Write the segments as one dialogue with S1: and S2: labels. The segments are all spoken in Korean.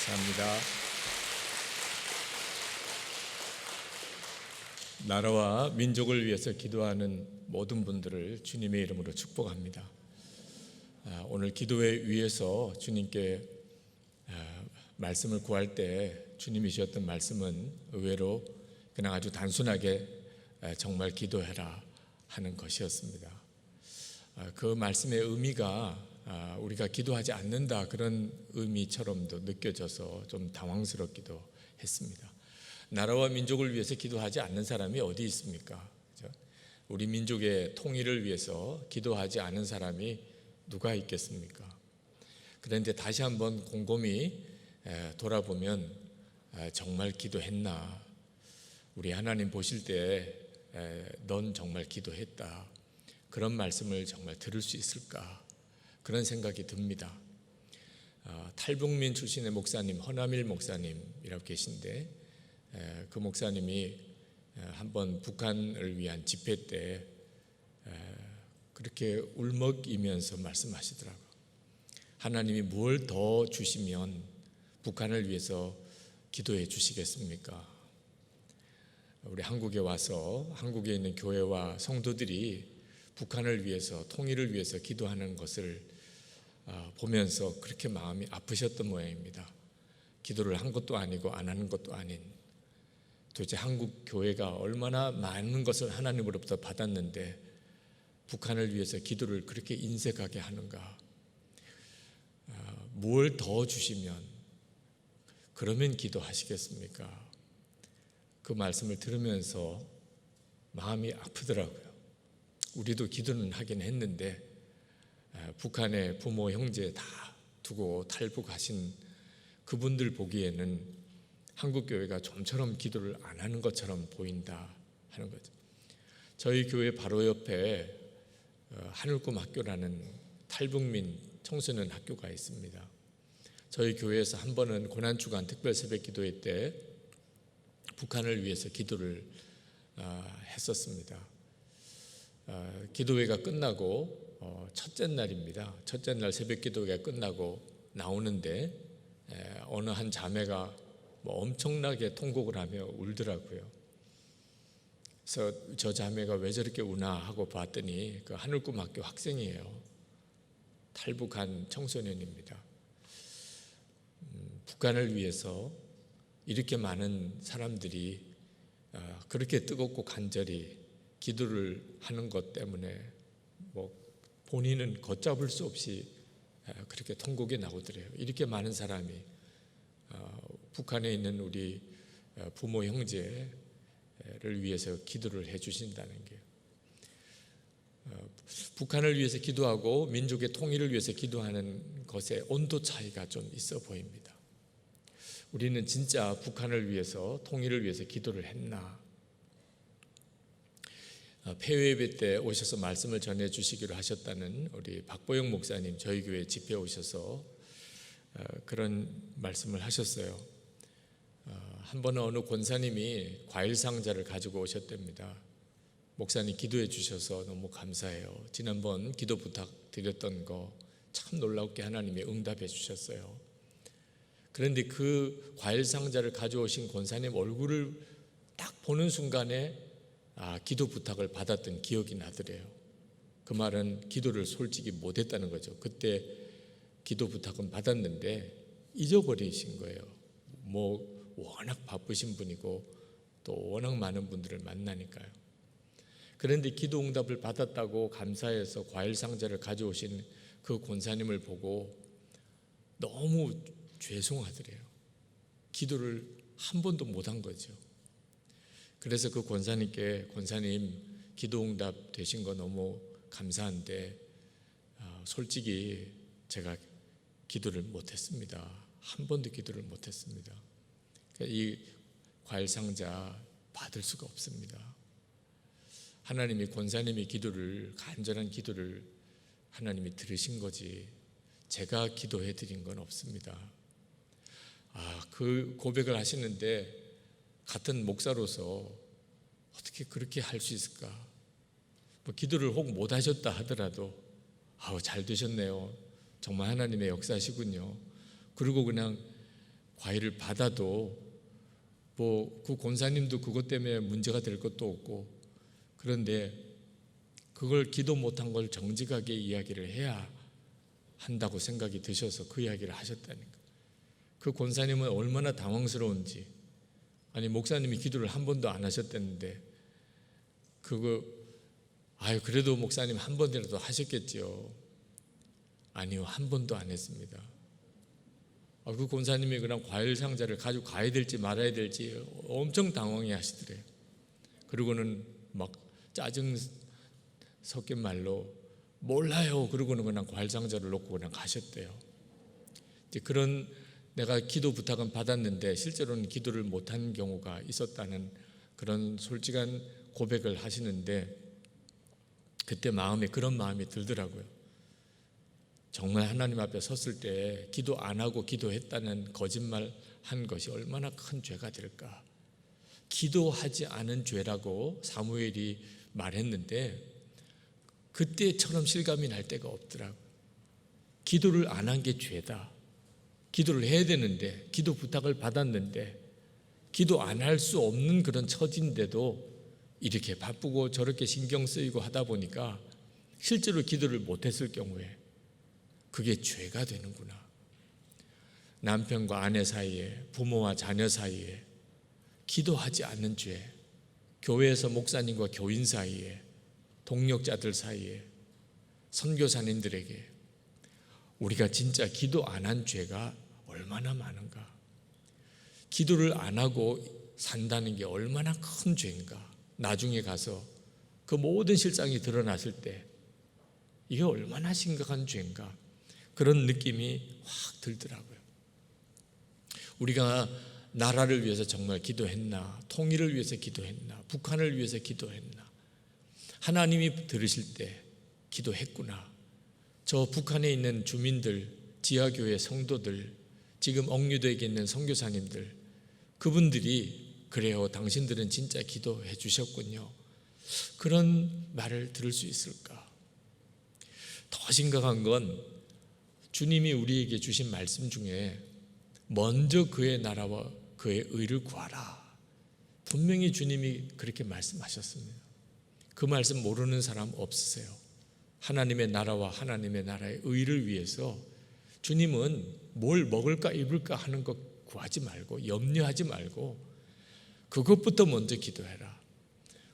S1: 감사합니다. 나라와 민족을 위해서 기도하는 모든 분들을 주님의 이름으로 축복합니다. 오늘 기도회 위에서 주님께 말씀을 구할 때 주님이 주셨던 말씀은 의외로 그냥 아주 단순하게 정말 기도해라 하는 것이었습니다. 그 말씀의 의미가 우리가 기도하지 않는다 그런 의미처럼도 느껴져서 좀 당황스럽기도 했습니다. 나라와 민족을 위해서 기도하지 않는 사람이 어디 있습니까? 그렇죠? 우리 민족의 통일을 위해서 기도하지 않은 사람이 누가 있겠습니까? 그런데 다시 한번 곰곰이 돌아보면 정말 기도했나? 우리 하나님 보실 때 넌 정말 기도했다. 그런 말씀을 정말 들을 수 있을까? 그런 생각이 듭니다. 탈북민 출신의 목사님 허남일 목사님이라고 계신데 그 목사님이 한번 북한을 위한 집회 때 그렇게 울먹이면서 말씀하시더라고요. 하나님이 뭘 더 주시면 북한을 위해서 기도해 주시겠습니까? 우리 한국에 와서 한국에 있는 교회와 성도들이 북한을 위해서 통일을 위해서 기도하는 것을 보면서 그렇게 마음이 아프셨던 모양입니다. 기도를 한 것도 아니고 안 하는 것도 아닌 도대체 한국 교회가 얼마나 많은 것을 하나님으로부터 받았는데 북한을 위해서 기도를 그렇게 인색하게 하는가? 뭘 더 주시면 그러면 기도하시겠습니까? 그 말씀을 들으면서 마음이 아프더라고요. 우리도 기도는 하긴 했는데 북한의 부모 형제 다 두고 탈북하신 그분들 보기에는 한국 교회가 좀처럼 기도를 안 하는 것처럼 보인다 하는 거죠. 저희 교회 바로 옆에 하늘꿈 학교라는 탈북민 청소년 학교가 있습니다. 저희 교회에서 한 번은 고난주간 특별 새벽 기도회 때 북한을 위해서 기도를 했었습니다. 기도회가 끝나고 첫째 날입니다. 첫째 날 새벽 기도회가 끝나고 나오는데 어느 한 자매가 엄청나게 통곡을 하며 울더라고요. 그래서 저 자매가 왜 저렇게 우나 하고 봤더니 그 하늘꿈 학교 학생이에요. 탈북한 청소년입니다. 북한을 위해서 이렇게 많은 사람들이 그렇게 뜨겁고 간절히 기도를 하는 것 때문에 본인은 걷잡을 수 없이 그렇게 통곡이 나오더래요. 이렇게 많은 사람이 북한에 있는 우리 부모 형제를 위해서 기도를 해 주신다는 게 북한을 위해서 기도하고 민족의 통일을 위해서 기도하는 것에 온도 차이가 좀 있어 보입니다. 우리는 진짜 북한을 위해서 통일을 위해서 기도를 했나? 폐회예배 때 오셔서 말씀을 전해 주시기로 하셨다는 우리 박보영 목사님 저희 교회 집회에 오셔서 그런 말씀을 하셨어요. 한 번은 어느 권사님이 과일 상자를 가지고 오셨답니다. 목사님 기도해 주셔서 너무 감사해요. 지난번 기도 부탁드렸던 거 참 놀랍게 하나님이 응답해 주셨어요. 그런데 그 과일 상자를 가져오신 권사님 얼굴을 딱 보는 순간에 기도 부탁을 받았던 기억이 나더래요. 그 말은 기도를 솔직히 못했다는 거죠. 그때 기도 부탁은 받았는데 잊어버리신 거예요. 워낙 바쁘신 분이고 또 워낙 많은 분들을 만나니까요. 그런데 기도 응답을 받았다고 감사해서 과일 상자를 가져오신 그 권사님을 보고 너무 죄송하더래요. 기도를 한 번도 못한 거죠. 그래서 그 권사님께 권사님 기도 응답 되신 거 너무 감사한데 솔직히 제가 기도를 못했습니다. 한 번도 기도를 못했습니다. 이 과일 상자 받을 수가 없습니다. 하나님이 권사님의 기도를 간절한 기도를 하나님이 들으신 거지 제가 기도해 드린 건 없습니다. 그 고백을 하시는데 같은 목사로서 어떻게 그렇게 할 수 있을까? 기도를 혹 못 하셨다 하더라도 잘 되셨네요. 정말 하나님의 역사시군요. 그리고 그냥 과외를 받아도 뭐 그 권사님도 그것 때문에 문제가 될 것도 없고, 그런데 그걸 기도 못한 걸 정직하게 이야기를 해야 한다고 생각이 드셔서 그 이야기를 하셨다니까. 그 권사님은 얼마나 당황스러운지, 아니 목사님이 기도를 한 번도 안 하셨다는데 그래도 목사님 한 번이라도 하셨겠지요. 아니요, 한 번도 안 했습니다. 그 권사님이 그냥 과일 상자를 가지고 가야 될지 말아야 될지 엄청 당황해 하시더래요. 그러고는 막 짜증 섞인 말로 몰라요, 그러고는 그냥 과일 상자를 놓고 그냥 가셨대요. 이제 그런 내가 기도 부탁은 받았는데 실제로는 기도를 못한 경우가 있었다는 그런 솔직한 고백을 하시는데, 그때 마음에 그런 마음이 들더라고요. 정말 하나님 앞에 섰을 때 기도 안 하고 기도했다는 거짓말 한 것이 얼마나 큰 죄가 될까. 기도하지 않은 죄라고 사무엘이 말했는데 그때처럼 실감이 날 때가 없더라고요. 기도를 안 한 게 죄다. 기도를 해야 되는데, 기도 부탁을 받았는데 기도 안 할 수 없는 그런 처지인데도 이렇게 바쁘고 저렇게 신경 쓰이고 하다 보니까 실제로 기도를 못했을 경우에 그게 죄가 되는구나. 남편과 아내 사이에, 부모와 자녀 사이에 기도하지 않는 죄, 교회에서 목사님과 교인 사이에, 동력자들 사이에, 선교사님들에게 우리가 진짜 기도 안 한 죄가 얼마나 많은가. 기도를 안 하고 산다는 게 얼마나 큰 죄인가. 나중에 가서 그 모든 실상이 드러났을 때 이게 얼마나 심각한 죄인가, 그런 느낌이 확 들더라고요. 우리가 나라를 위해서 정말 기도했나, 통일을 위해서 기도했나, 북한을 위해서 기도했나, 하나님이 들으실 때 기도했구나. 저 북한에 있는 주민들, 지하교회 성도들, 지금 억류되어 있는 선교사님들, 그분들이 그래요, 당신들은 진짜 기도해 주셨군요, 그런 말을 들을 수 있을까? 더 심각한 건 주님이 우리에게 주신 말씀 중에 먼저 그의 나라와 그의 의를 구하라, 분명히 주님이 그렇게 말씀하셨습니다. 그 말씀 모르는 사람 없으세요? 하나님의 나라와 하나님의 나라의 의를 위해서 주님은 뭘 먹을까 입을까 하는 것 구하지 말고, 염려하지 말고 그것부터 먼저 기도해라,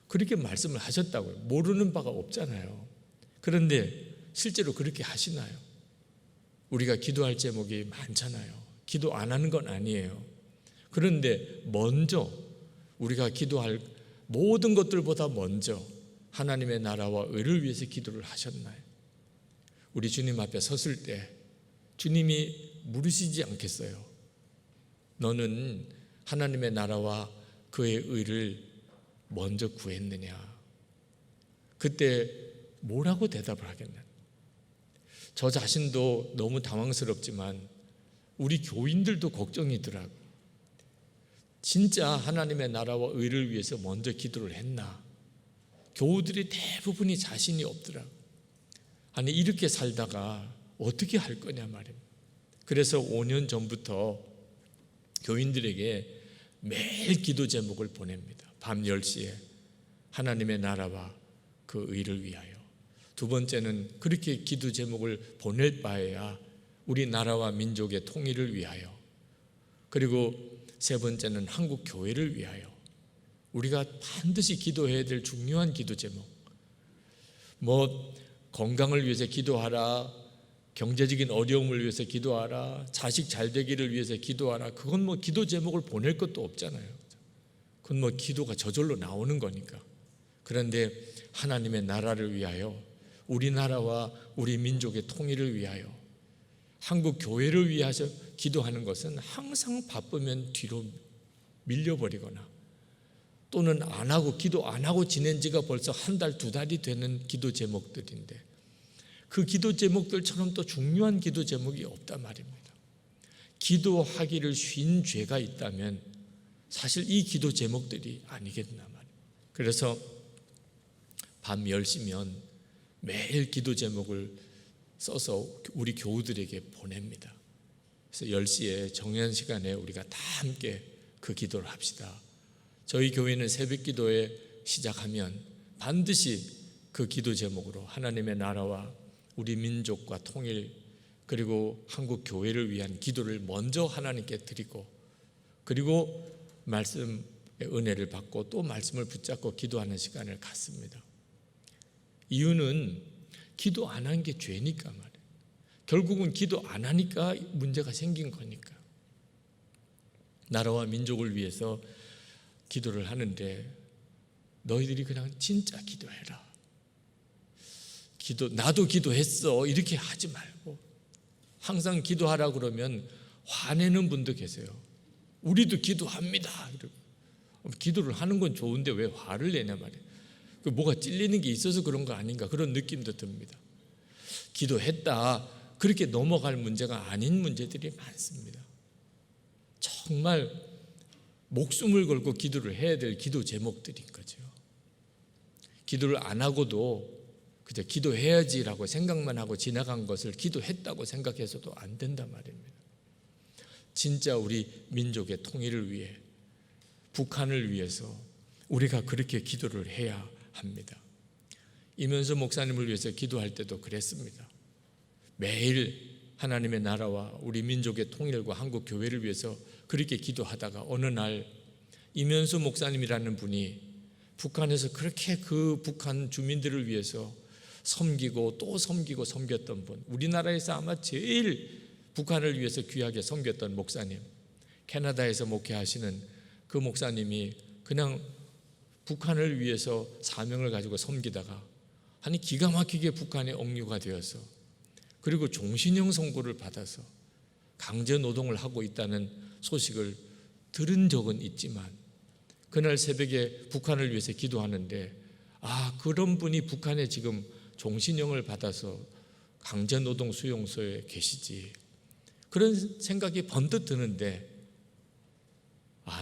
S1: 그렇게 말씀을 하셨다고요. 모르는 바가 없잖아요. 그런데 실제로 그렇게 하시나요? 우리가 기도할 제목이 많잖아요. 기도 안 하는 건 아니에요. 그런데 먼저 우리가 기도할 모든 것들보다 먼저 하나님의 나라와 의를 위해서 기도를 하셨나요? 우리 주님 앞에 섰을 때 주님이 물으시지 않겠어요? 너는 하나님의 나라와 그의 의를 먼저 구했느냐? 그때 뭐라고 대답을 하겠나요? 저 자신도 너무 당황스럽지만 우리 교인들도 걱정이더라고요. 진짜 하나님의 나라와 의를 위해서 먼저 기도를 했나? 교우들이 대부분이 자신이 없더라고요. 아니 이렇게 살다가 어떻게 할 거냐 말입니다. 그래서 5년 전부터 교인들에게 매일 기도 제목을 보냅니다. 밤 10시에 하나님의 나라와 그 의를 위하여. 두 번째는 그렇게 기도 제목을 보낼 바에야 우리 나라와 민족의 통일을 위하여. 그리고 세 번째는 한국 교회를 위하여. 우리가 반드시 기도해야 될 중요한 기도 제목. 뭐 건강을 위해서 기도하라, 경제적인 어려움을 위해서 기도하라, 자식 잘 되기를 위해서 기도하라. 그건 뭐 기도 제목을 보낼 것도 없잖아요. 그건 뭐 기도가 저절로 나오는 거니까. 그런데 하나님의 나라를 위하여, 우리나라와 우리 민족의 통일을 위하여, 한국 교회를 위해서 기도하는 것은 항상 바쁘면 뒤로 밀려버리거나 또는 안 하고 기도 안 하고 지낸 지가 벌써 한 달, 두 달이 되는 기도 제목들인데 그 기도 제목들처럼 또 중요한 기도 제목이 없단 말입니다. 기도하기를 쉰 죄가 있다면 사실 이 기도 제목들이 아니겠나 말입니다. 그래서 밤 10시면 매일 기도 제목을 써서 우리 교우들에게 보냅니다. 그래서 10시에 정한 시간에 우리가 다 함께 그 기도를 합시다. 저희 교회는 새벽 기도에 시작하면 반드시 그 기도 제목으로 하나님의 나라와 우리 민족과 통일, 그리고 한국 교회를 위한 기도를 먼저 하나님께 드리고, 그리고 말씀의 은혜를 받고 또 말씀을 붙잡고 기도하는 시간을 갖습니다. 이유는 기도 안 한 게 죄니까 말이에요. 결국은 기도 안 하니까 문제가 생긴 거니까. 나라와 민족을 위해서 기도를 하는데 너희들이 그냥 진짜 기도해라. 나도 기도했어 이렇게 하지 말고, 항상 기도하라 그러면 화내는 분도 계세요. 우리도 기도합니다. 기도를 하는 건 좋은데 왜 화를 내냐 말이에요. 뭐가 찔리는 게 있어서 그런 거 아닌가, 그런 느낌도 듭니다. 기도했다 그렇게 넘어갈 문제가 아닌 문제들이 많습니다. 정말 목숨을 걸고 기도를 해야 될 기도 제목들인 거죠. 기도를 안 하고도 그저 기도해야지라고 생각만 하고 지나간 것을 기도했다고 생각해서도 안 된단 말입니다. 진짜 우리 민족의 통일을 위해, 북한을 위해서 우리가 그렇게 기도를 해야 합니다. 이면수 목사님을 위해서 기도할 때도 그랬습니다. 매일 하나님의 나라와 우리 민족의 통일과 한국 교회를 위해서 그렇게 기도하다가 어느 날 이면수 목사님이라는 분이 북한에서 그렇게 그 북한 주민들을 위해서 섬기고 또 섬기고 섬겼던 분, 우리나라에서 아마 제일 북한을 위해서 귀하게 섬겼던 목사님, 캐나다에서 목회하시는 그 목사님이 그냥 북한을 위해서 사명을 가지고 섬기다가 아니 기가 막히게 북한에 억류가 되어서, 그리고 종신형 선고를 받아서 강제 노동을 하고 있다는 소식을 들은 적은 있지만, 그날 새벽에 북한을 위해서 기도하는데 그런 분이 북한에 지금 종신형을 받아서 강제노동 수용소에 계시지, 그런 생각이 번뜩 드는데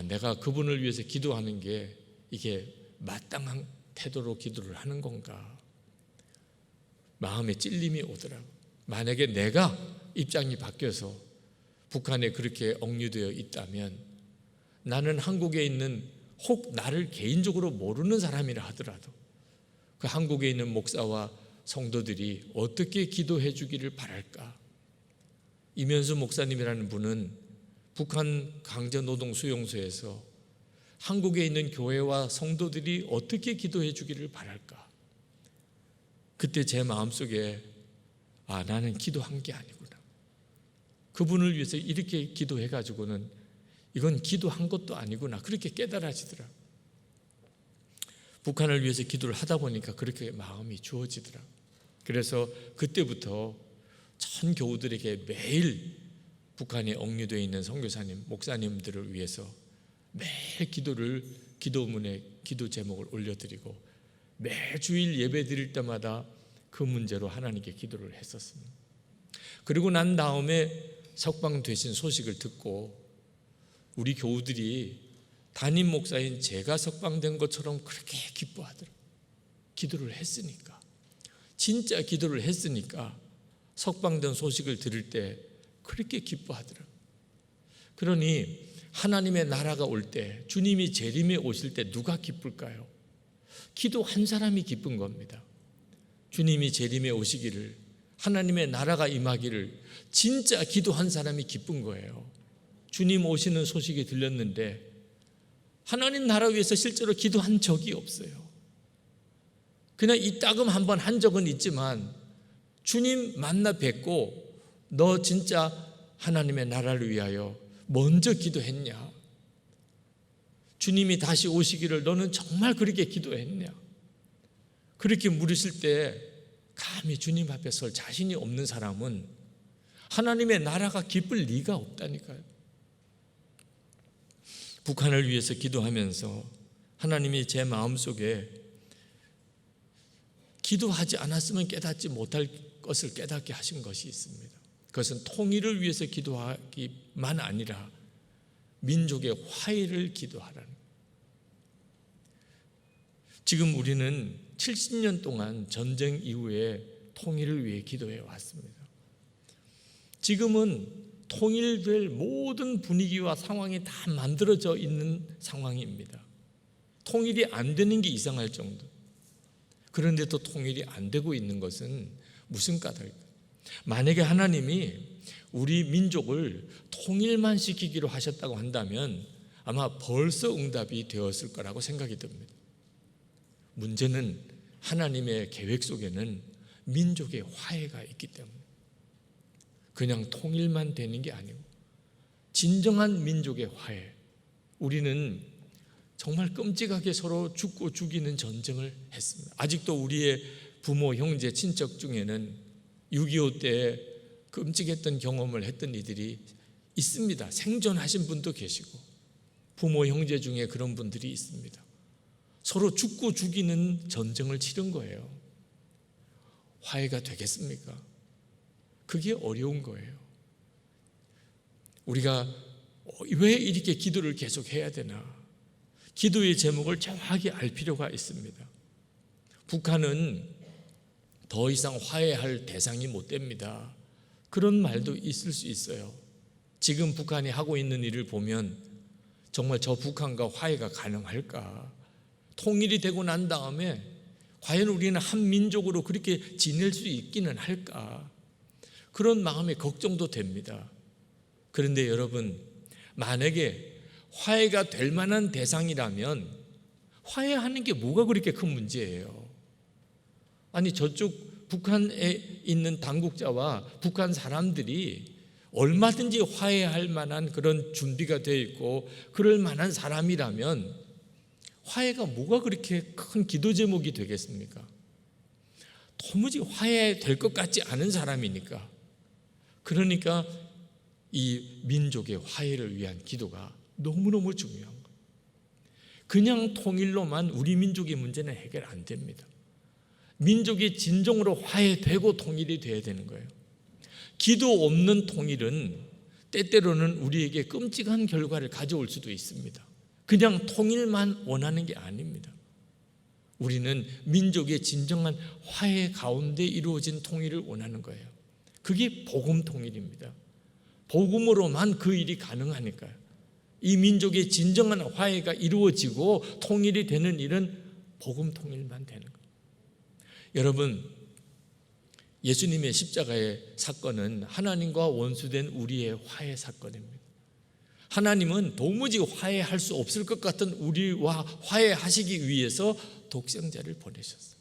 S1: 내가 그분을 위해서 기도하는 게 이게 마땅한 태도로 기도를 하는 건가, 마음에 찔림이 오더라고. 만약에 내가 입장이 바뀌어서 북한에 그렇게 억류되어 있다면, 나는 한국에 있는 혹 나를 개인적으로 모르는 사람이라 하더라도 그 한국에 있는 목사와 성도들이 어떻게 기도해 주기를 바랄까. 이면수 목사님이라는 분은 북한 강제노동 수용소에서 한국에 있는 교회와 성도들이 어떻게 기도해 주기를 바랄까. 그때 제 마음속에 나는 기도한 게 아니구나, 그분을 위해서 이렇게 기도해 가지고는 이건 기도한 것도 아니구나, 그렇게 깨달아지더라고요. 북한을 위해서 기도를 하다 보니까 그렇게 마음이 주어지더라고요. 그래서 그때부터 전 교우들에게 매일 북한에 억류되어 있는 선교사님, 목사님들을 위해서 매일 기도문에 기도 제목을 올려드리고 매주일 예배 드릴 때마다 그 문제로 하나님께 기도를 했었습니다. 그리고 난 다음에 석방되신 소식을 듣고 우리 교우들이 담임 목사인 제가 석방된 것처럼 그렇게 기뻐하더라고요. 기도를 했으니까, 진짜 기도를 했으니까 석방된 소식을 들을 때 그렇게 기뻐하더라고요. 그러니 하나님의 나라가 올 때, 주님이 재림에 오실 때 누가 기쁠까요? 기도한 사람이 기쁜 겁니다. 주님이 재림에 오시기를, 하나님의 나라가 임하기를 진짜 기도한 사람이 기쁜 거예요. 주님 오시는 소식이 들렸는데 하나님 나라 위해서 실제로 기도한 적이 없어요. 그냥 이따금 한번 한 적은 있지만, 주님 만나 뵙고 너 진짜 하나님의 나라를 위하여 먼저 기도했냐? 주님이 다시 오시기를 너는 정말 그렇게 기도했냐? 그렇게 물으실 때 감히 주님 앞에 설 자신이 없는 사람은 하나님의 나라가 기쁠 리가 없다니까요. 북한을 위해서 기도하면서 하나님이 제 마음속에 기도하지 않았으면 깨닫지 못할 것을 깨닫게 하신 것이 있습니다. 그것은 통일을 위해서 기도하기만 아니라 민족의 화해를 기도하라는. 지금 우리는 70년 동안 전쟁 이후에 통일을 위해 기도해 왔습니다. 지금은 통일될 모든 분위기와 상황이 다 만들어져 있는 상황입니다. 통일이 안 되는 게 이상할 정도. 그런데 또 통일이 안 되고 있는 것은 무슨 까닭일까? 만약에 하나님이 우리 민족을 통일만 시키기로 하셨다고 한다면 아마 벌써 응답이 되었을 거라고 생각이 듭니다. 문제는 하나님의 계획 속에는 민족의 화해가 있기 때문에 그냥 통일만 되는 게 아니고 진정한 민족의 화해. 우리는 정말 끔찍하게 서로 죽고 죽이는 전쟁을 했습니다. 아직도 우리의 부모, 형제, 친척 중에는 6.25 때 끔찍했던 경험을 했던 이들이 있습니다. 생존하신 분도 계시고 부모, 형제 중에 그런 분들이 있습니다. 서로 죽고 죽이는 전쟁을 치른 거예요. 화해가 되겠습니까? 그게 어려운 거예요. 우리가 왜 이렇게 기도를 계속 해야 되나? 기도의 제목을 정확히 알 필요가 있습니다. 북한은 더 이상 화해할 대상이 못 됩니다. 그런 말도 있을 수 있어요. 지금 북한이 하고 있는 일을 보면 정말 저 북한과 화해가 가능할까? 통일이 되고 난 다음에 과연 우리는 한 민족으로 그렇게 지낼 수 있기는 할까? 그런 마음에 걱정도 됩니다. 그런데 여러분, 만약에 화해가 될 만한 대상이라면 화해하는 게 뭐가 그렇게 큰 문제예요? 아니, 저쪽 북한에 있는 당국자와 북한 사람들이 얼마든지 화해할 만한 그런 준비가 되어 있고 그럴 만한 사람이라면 화해가 뭐가 그렇게 큰 기도 제목이 되겠습니까? 도무지 화해될 것 같지 않은 사람이니까. 그러니까 이 민족의 화해를 위한 기도가 너무너무 중요한 거예요. 그냥 통일로만 우리 민족의 문제는 해결 안 됩니다. 민족이 진정으로 화해되고 통일이 돼야 되는 거예요. 기도 없는 통일은 때때로는 우리에게 끔찍한 결과를 가져올 수도 있습니다. 그냥 통일만 원하는 게 아닙니다. 우리는 민족의 진정한 화해 가운데 이루어진 통일을 원하는 거예요. 그게 복음 통일입니다. 복음으로만 그 일이 가능하니까요. 이 민족의 진정한 화해가 이루어지고 통일이 되는 일은 복음 통일만 되는 거예요. 여러분, 예수님의 십자가의 사건은 하나님과 원수된 우리의 화해 사건입니다. 하나님은 도무지 화해할 수 없을 것 같은 우리와 화해하시기 위해서 독생자를 보내셨어요.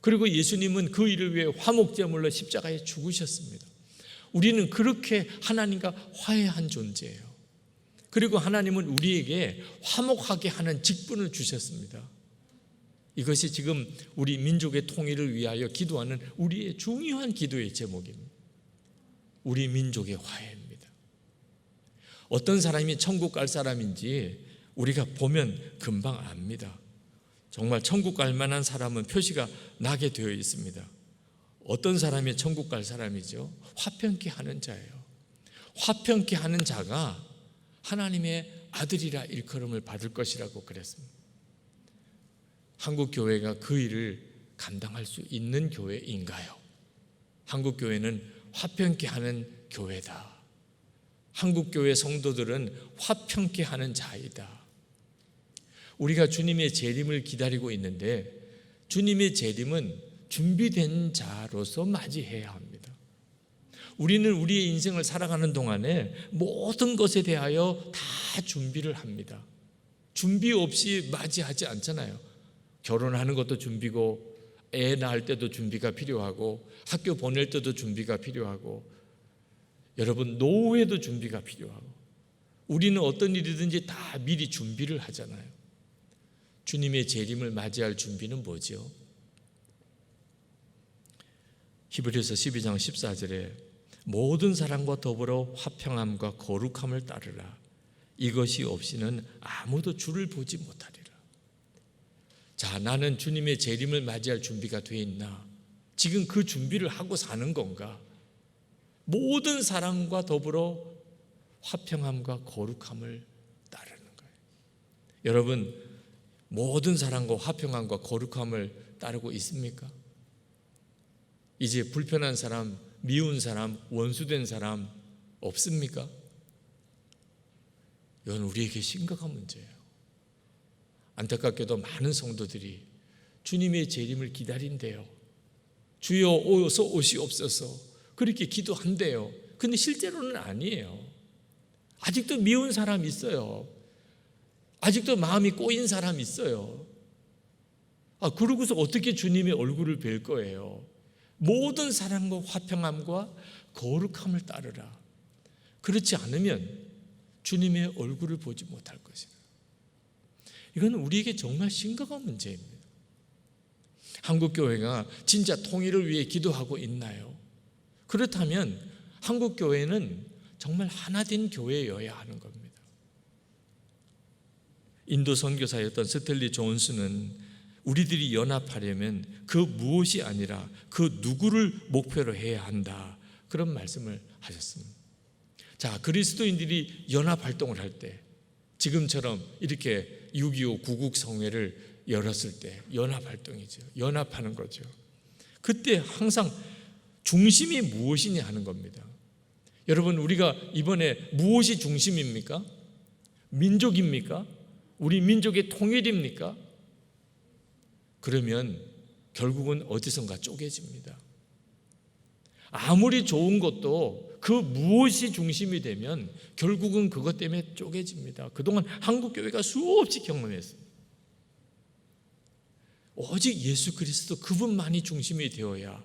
S1: 그리고 예수님은 그 일을 위해 화목제물로 십자가에 죽으셨습니다. 우리는 그렇게 하나님과 화해한 존재예요. 그리고 하나님은 우리에게 화목하게 하는 직분을 주셨습니다. 이것이 지금 우리 민족의 통일을 위하여 기도하는 우리의 중요한 기도의 제목입니다. 우리 민족의 화해입니다. 어떤 사람이 천국 갈 사람인지 우리가 보면 금방 압니다. 정말 천국 갈 만한 사람은 표시가 나게 되어 있습니다. 어떤 사람이 천국 갈 사람이죠? 화평케 하는 자예요. 화평케 하는 자가 하나님의 아들이라 일컬음을 받을 것이라고 그랬습니다. 한국 교회가 그 일을 감당할 수 있는 교회인가요? 한국 교회는 화평케 하는 교회다. 한국 교회 성도들은 화평케 하는 자이다. 우리가 주님의 재림을 기다리고 있는데 주님의 재림은 준비된 자로서 맞이해야 합니다. 우리는 우리의 인생을 살아가는 동안에 모든 것에 대하여 다 준비를 합니다. 준비 없이 맞이하지 않잖아요. 결혼하는 것도 준비고, 애 낳을 때도 준비가 필요하고, 학교 보낼 때도 준비가 필요하고, 여러분 노후에도 준비가 필요하고, 우리는 어떤 일이든지 다 미리 준비를 하잖아요. 주님의 재림을 맞이할 준비는 뭐죠? 히브리서 12장 14절에 모든 사람과 더불어 화평함과 거룩함을 따르라. 이것이 없이는 아무도 주를 보지 못하리라. 자, 나는 주님의 재림을 맞이할 준비가 되어 있나? 지금 그 준비를 하고 사는 건가? 모든 사람과 더불어 화평함과 거룩함을 따르는 거예요. 여러분, 모든 사람과 화평함과 거룩함을 따르고 있습니까? 이제 불편한 사람, 미운 사람, 원수된 사람, 없습니까? 이건 우리에게 심각한 문제예요. 안타깝게도 많은 성도들이 주님의 재림을 기다린대요. 주여 어서 오시옵소서 그렇게 기도한대요. 근데 실제로는 아니에요. 아직도 미운 사람 있어요. 아직도 마음이 꼬인 사람 있어요. 그러고서 어떻게 주님의 얼굴을 뵐 거예요? 모든 사랑과 화평함과 거룩함을 따르라. 그렇지 않으면 주님의 얼굴을 보지 못할 것이다. 이건 우리에게 정말 심각한 문제입니다. 한국교회가 진짜 통일을 위해 기도하고 있나요? 그렇다면 한국교회는 정말 하나된 교회여야 하는 겁니다. 인도 선교사였던 스탠리 존슨은 우리들이 연합하려면 그 무엇이 아니라 그 누구를 목표로 해야 한다, 그런 말씀을 하셨습니다. 자, 그리스도인들이 연합활동을 할 때, 지금처럼 이렇게 6.25 구국성회를 열었을 때 연합활동이죠. 연합하는 거죠. 그때 항상 중심이 무엇이냐 하는 겁니다. 여러분, 우리가 이번에 무엇이 중심입니까? 민족입니까? 우리 민족의 통일입니까? 그러면 결국은 어디선가 쪼개집니다. 아무리 좋은 것도 그 무엇이 중심이 되면 결국은 그것 때문에 쪼개집니다. 그동안 한국교회가 수없이 경험했습니다. 오직 예수 그리스도 그분만이 중심이 되어야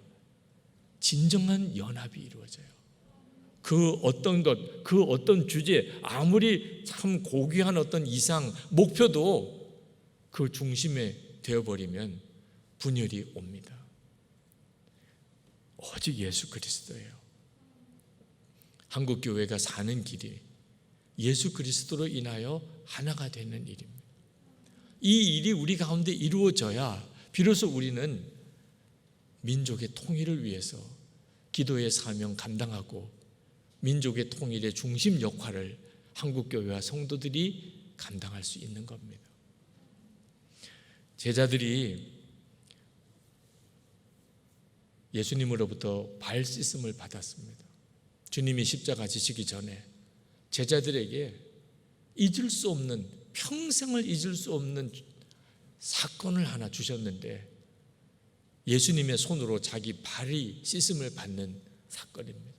S1: 진정한 연합이 이루어져요. 그 어떤 것, 그 어떤 주제, 아무리 참 고귀한 어떤 이상, 목표도 그 중심에 되어버리면 분열이 옵니다. 오직 예수 그리스도예요. 한국교회가 사는 길이 예수 그리스도로 인하여 하나가 되는 일입니다. 이 일이 우리 가운데 이루어져야 비로소 우리는 민족의 통일을 위해서 기도의 사명 감당하고 민족의 통일의 중심 역할을 한국교회와 성도들이 감당할 수 있는 겁니다. 제자들이 예수님으로부터 발 씻음을 받았습니다. 주님이 십자가 지시기 전에 제자들에게 잊을 수 없는, 평생을 잊을 수 없는 사건을 하나 주셨는데, 예수님의 손으로 자기 발이 씻음을 받는 사건입니다.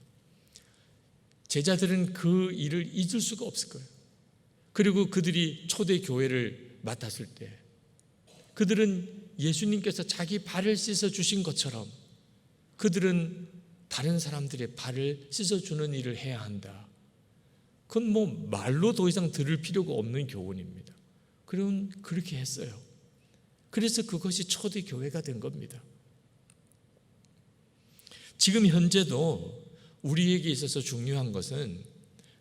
S1: 제자들은 그 일을 잊을 수가 없을 거예요. 그리고 그들이 초대 교회를 맡았을 때 그들은 예수님께서 자기 발을 씻어 주신 것처럼 그들은 다른 사람들의 발을 씻어주는 일을 해야 한다. 그건 뭐 말로 더 이상 들을 필요가 없는 교훈입니다. 그럼 그렇게 했어요. 그래서 그것이 초대 교회가 된 겁니다. 지금 현재도 우리에게 있어서 중요한 것은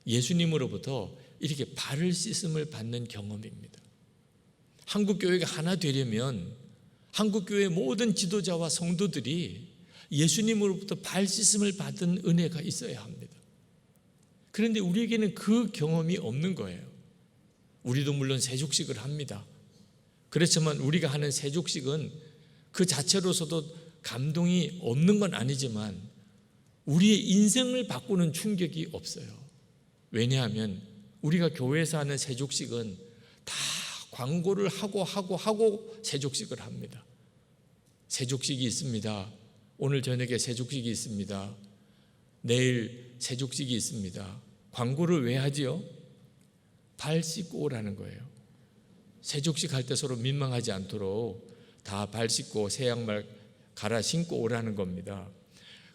S1: 예수님으로부터 이렇게 발을 씻음을 받는 경험입니다. 한국교회가 하나 되려면 한국교회 모든 지도자와 성도들이 예수님으로부터 발 씻음을 받은 은혜가 있어야 합니다. 그런데 우리에게는 그 경험이 없는 거예요. 우리도 물론 세족식을 합니다. 그렇지만 우리가 하는 세족식은 그 자체로서도 감동이 없는 건 아니지만 우리의 인생을 바꾸는 충격이 없어요. 왜냐하면 우리가 교회에서 하는 세족식은 다 광고를 하고 세족식을 합니다. 세족식이 있습니다. 오늘 저녁에 세족식이 있습니다. 내일 세족식이 있습니다. 광고를 왜 하지요? 발 씻고 오라는 거예요. 세족식 할 때 서로 민망하지 않도록 다 발 씻고 새 양말 갈아 신고 오라는 겁니다.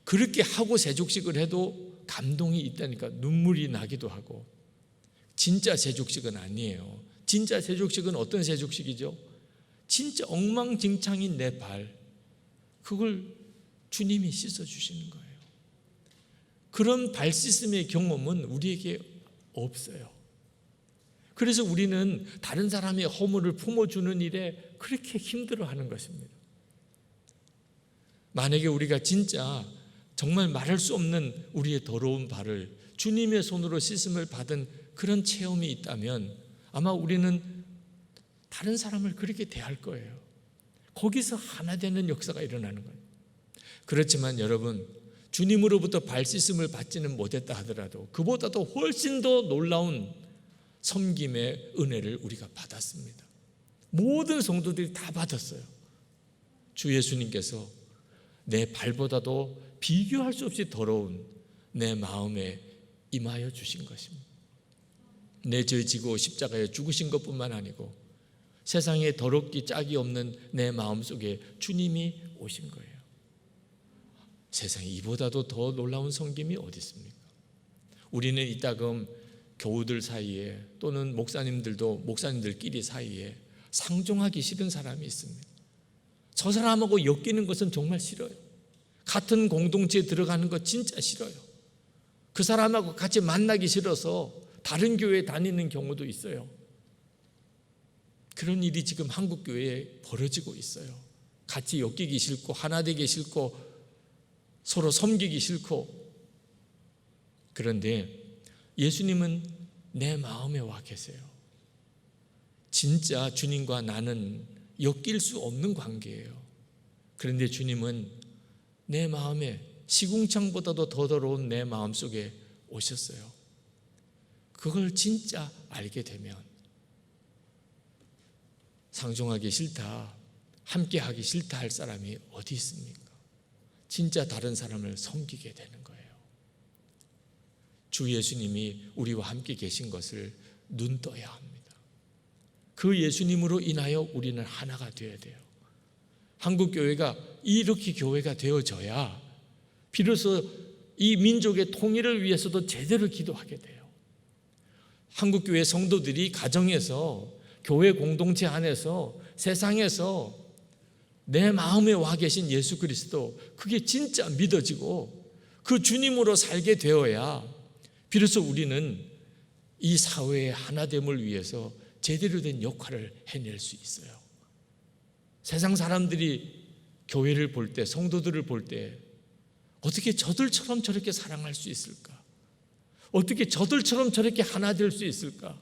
S1: 그렇게 하고 세족식을 해도 감동이 있다니까 눈물이 나기도 하고. 진짜 세족식은 아니에요. 진짜 세족식은 어떤 세족식이죠? 진짜 엉망진창인 내 발, 그걸 주님이 씻어주시는 거예요. 그런 발 씻음의 경험은 우리에게 없어요. 그래서 우리는 다른 사람의 허물을 품어주는 일에 그렇게 힘들어하는 것입니다. 만약에 우리가 진짜 정말 말할 수 없는 우리의 더러운 발을 주님의 손으로 씻음을 받은 그런 체험이 있다면 아마 우리는 다른 사람을 그렇게 대할 거예요. 거기서 하나 되는 역사가 일어나는 거예요. 그렇지만 여러분, 주님으로부터 발씻음을 받지는 못했다 하더라도 그보다도 훨씬 더 놀라운 섬김의 은혜를 우리가 받았습니다. 모든 성도들이 다 받았어요. 주 예수님께서 내 발보다도 비교할 수 없이 더러운 내 마음에 임하여 주신 것입니다. 내 죄 지고 십자가에 죽으신 것뿐만 아니고 세상에 더럽기 짝이 없는 내 마음속에 주님이 오신 거예요. 세상에 이보다도 더 놀라운 섬김이 어디 있습니까? 우리는 이따금 교우들 사이에 또는 목사님들끼리 사이에 상종하기 싫은 사람이 있습니다. 저 사람하고 엮이는 것은 정말 싫어요. 같은 공동체에 들어가는 거 진짜 싫어요. 그 사람하고 같이 만나기 싫어서 다른 교회에 다니는 경우도 있어요. 그런 일이 지금 한국 교회에 벌어지고 있어요. 같이 엮이기 싫고 하나 되기 싫고 서로 섬기기 싫고. 그런데 예수님은 내 마음에 와 계세요. 진짜 주님과 나는 엮일 수 없는 관계예요. 그런데 주님은 내 마음에 시궁창보다도 더 더러운 내 마음속에 오셨어요. 그걸 진짜 알게 되면 상종하기 싫다, 함께하기 싫다 할 사람이 어디 있습니까? 진짜 다른 사람을 섬기게 되는 거예요. 주 예수님이 우리와 함께 계신 것을 눈떠야 합니다. 그 예수님으로 인하여 우리는 하나가 되어야 돼요. 한국 교회가 이렇게 교회가 되어져야 비로소 이 민족의 통일을 위해서도 제대로 기도하게 돼요. 한국 교회 성도들이 가정에서, 교회 공동체 안에서, 세상에서 내 마음에 와 계신 예수 그리스도, 그게 진짜 믿어지고 그 주님으로 살게 되어야 비로소 우리는 이 사회의 하나됨을 위해서 제대로 된 역할을 해낼 수 있어요. 세상 사람들이 교회를 볼 때, 성도들을 볼 때 어떻게 저들처럼 저렇게 사랑할 수 있을까? 어떻게 저들처럼 저렇게 하나 될 수 있을까?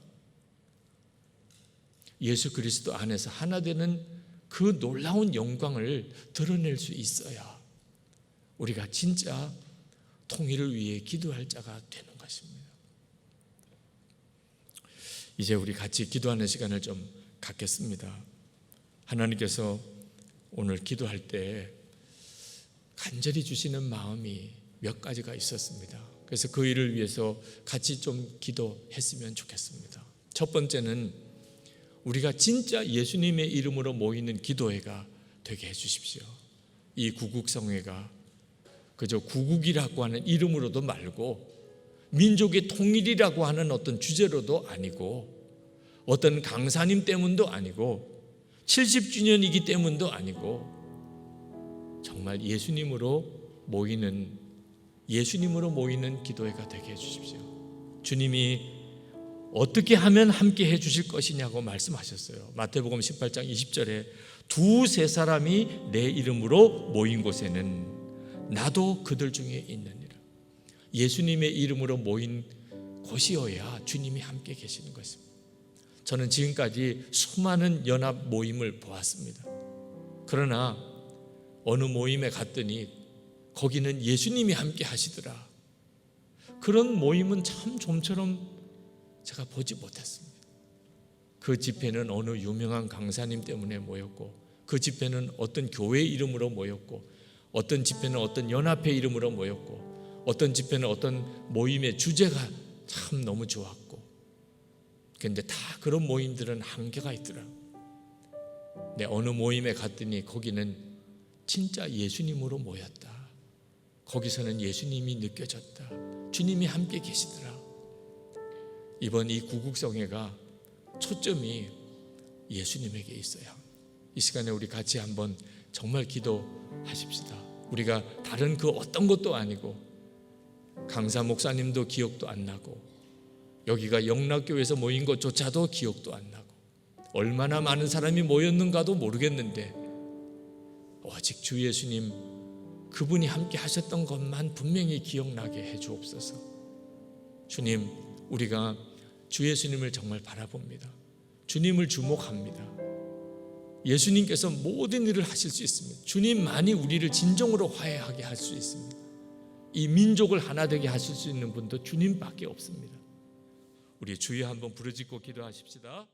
S1: 예수 그리스도 안에서 하나 되는 그 놀라운 영광을 드러낼 수 있어야 우리가 진짜 통일을 위해 기도할 자가 되는 것입니다. 이제 우리 같이 기도하는 시간을 좀 갖겠습니다. 하나님께서 오늘 기도할 때 간절히 주시는 마음이 몇 가지가 있었습니다. 그래서 그 일을 위해서 같이 좀 기도했으면 좋겠습니다. 첫 번째는 우리가 진짜 예수님의 이름으로 모이는 기도회가 되게 해주십시오. 이 구국성회가 그저 구국이라고 하는 이름으로도 말고 민족의 통일이라고 하는 어떤 주제로도 아니고 어떤 강사님 때문도 아니고 70주년이기 때문도 아니고 정말 예수님으로 모이는 기도회가 되게 해주십시오. 주님이 어떻게 하면 함께 해주실 것이냐고 말씀하셨어요. 마태복음 18장 20절에 두세 사람이 내 이름으로 모인 곳에는 나도 그들 중에 있느니라. 예수님의 이름으로 모인 곳이어야 주님이 함께 계시는 것입니다. 저는 지금까지 수많은 연합 모임을 보았습니다. 그러나 어느 모임에 갔더니 거기는 예수님이 함께 하시더라. 그런 모임은 참 좀처럼 제가 보지 못했습니다. 그 집회는 어느 유명한 강사님 때문에 모였고, 그 집회는 어떤 교회 이름으로 모였고, 어떤 집회는 어떤 연합회 이름으로 모였고, 어떤 집회는 어떤 모임의 주제가 참 너무 좋았고, 그런데 다 그런 모임들은 한계가 있더라. 네, 어느 모임에 갔더니 거기는 진짜 예수님으로 모였다. 거기서는 예수님이 느껴졌다. 주님이 함께 계시더라. 이번 이 구국성회가 초점이 예수님에게 있어요. 이 시간에 우리 같이 한번 정말 기도하십시다. 우리가 다른 그 어떤 것도 아니고 강사 목사님도 기억도 안 나고 여기가 영락교회에서 모인 것조차도 기억도 안 나고 얼마나 많은 사람이 모였는가도 모르겠는데 오직 주 예수님 그분이 함께 하셨던 것만 분명히 기억나게 해 주옵소서. 주님, 우리가 주 예수님을 정말 바라봅니다. 주님을 주목합니다. 예수님께서 모든 일을 하실 수 있습니다. 주님만이 우리를 진정으로 화해하게 할 수 있습니다. 이 민족을 하나 되게 하실 수 있는 분도 주님밖에 없습니다. 우리 주여 한번 부르짖고 기도하십시다.